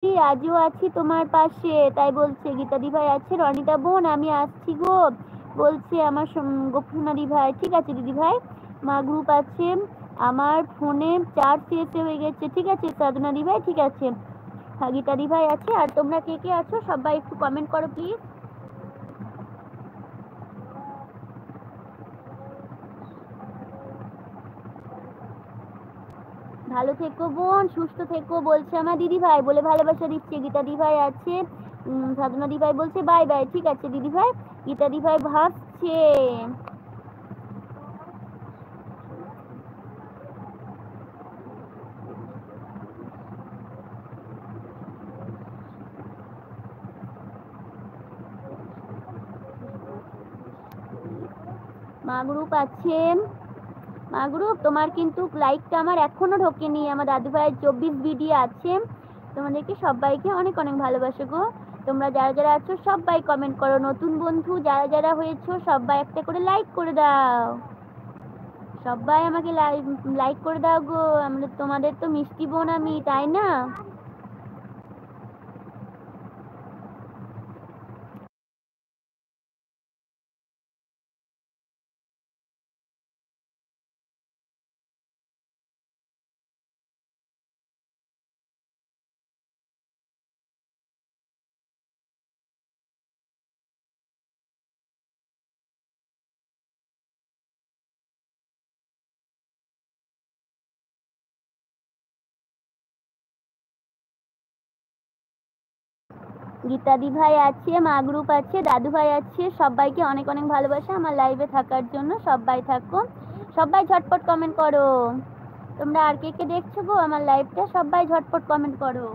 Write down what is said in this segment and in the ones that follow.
আজও আছি তোমার পাশে, তাই বলছে গীতাদি ভাই আছে। রনিতা বোন আমি আসছি গো বলছে আমার গোপীনাদি ভাই। ঠিক আছে দিদি ভাই। মা গ্রুপ আছে, আমার ফোনে চার্জ শেষ হয়ে গেছে। ঠিক আছে সাধনা দি ভাই, ঠিক আছে। হ্যাঁ গীতাদি ভাই আছে। আর তোমরা কে কে আছো সবাই একটু কমেন্ট করো প্লিজ। ভালো থেকো বোন, সুস্থ থেকো বলছে আমার দিদি ভাই, বলে ভালোবাসা দিচ্ছে। গীতা দি ভাই আছে, সাধনা দি ভাই বলছে বাই বাই। ঠিক আছে দিদি ভাই। গীতা দি ভাই ভাসছে। মা গ্রুপ আছে, মা গ্রুপ তোমার কিন্তু লাইকটা আমার এখনো ঢোকেনি। আমার দাদু ভাইয়ের 24 ভিডিও আছে। তোমাদেরকে সবাইকে অনেক অনেক ভালোবাসো গো। তোমরা যারা যারা আছো সবাই কমেন্ট করো। নতুন বন্ধু যারা যারা হয়েছো সবাই একটা করে লাইক করে দাও। সবাই আমাকে লাইক করে দাও গো। আমরা তোমাদের তো মিষ্টি বোন আমি, তাই না? গীতাদি ভাই আছে, মা গ্রুপ আছে, দাদু ভাই আছে। সবাইকে অনেক অনেক ভালোবাসা আমার লাইভে থাকার জন্য। সবাই থাকো, সবাই ঝটপট কমেন্ট করো। তোমরা আর কে কে দেখছো গো আমার লাইভটা? সবাই ঝটপট কমেন্ট করো।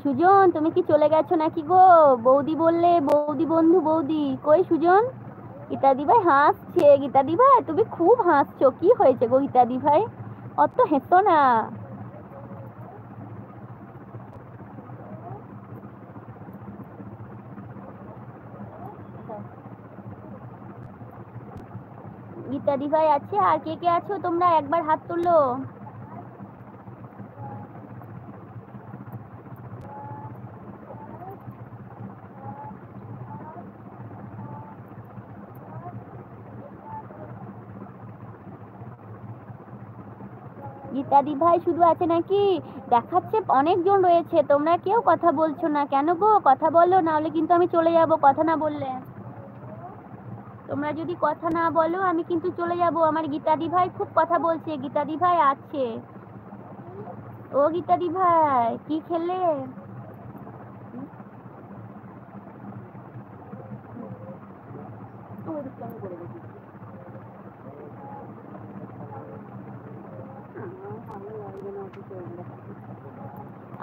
সুজন তুমি কি চলে গেছো নাকি গো? বৌদি বললে, বৌদি বন্ধু বৌদি কই সুজন? গীতাদি ভাই হাসছে। গীতাদি ভাই তুমি খুব হাসছো, কি হয়েছে গো গীতাদি ভাই? অত হেসো না। গীতাদি ভাই আছে। আর কে কে আছো তোমরা একবার হাত তোলো। গীতাদি ভাই শুধু আছে নাকি? দেখাচ্ছে অনেকজন রয়েছে, তোমরা কেউ কথা বলছো না কেন গো? কথা বলো, নাহলে কিন্তু আমি চলে যাব কথা না বললে। তোমরা যদি কথা না বলো আমি কিন্তু চলে যাব। আমার গীতাদি ভাই খুব কথা বলছে। গীতাদি ভাই আছে। ও গীতাদি ভাই কি খেলে?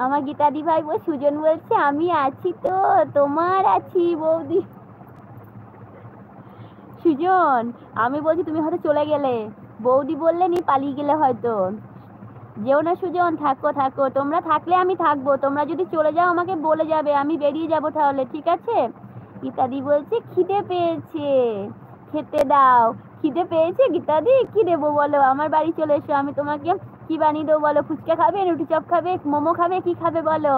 আমার গীতাদি ভাই সুজন বলছে আমি আছি তো, তোমার আছি বৌদি। সুজন আমি বলছি তুমি হয়তো চলে গেলে, বৌদি বললে নি পালিয়ে গেলে হয়তো। যেও না সুজন, থাকো থাকো। তোমরা থাকলে আমি থাকবো, তোমরা যদি চলে যাও আমাকে বলে যাবে, আমি বেরিয়ে যাবো তাহলে। ঠিক আছে? গীতাদি বলছে খিদে পেয়েছে, খেতে দাও। খিদে পেয়েছে গীতাদি, কি দেবো বলো? আমার বাড়ি চলে এসো, আমি তোমাকে কি বানিয়ে দেবো বলো? ফুচকা খাবে, রুটি চপ খাবে, মোমো খাবে, কি খাবে বলো?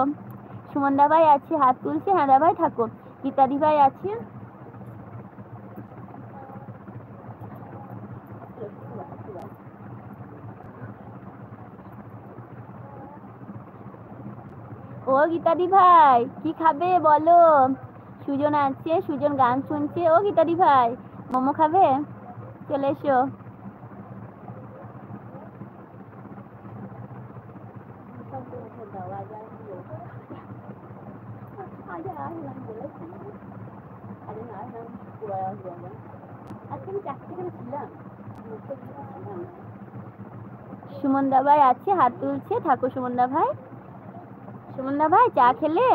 সুমনদা ভাই আছে, হাত তুলছে। হ্যাঁ দা ভাই থাকো। গীতাদি ভাই আছে। ও গীতাদি ভাই কি খাবে বলো? সুজন আছে, সুজন গান শুনছে। ও গীতাদি ভাই মোমো খাবে? চলে এসো। সুমনদা ভাই আছে, হাত তুলছে। থাকো সুমনদা ভাই। সুমনদা ভাই চা খেলে?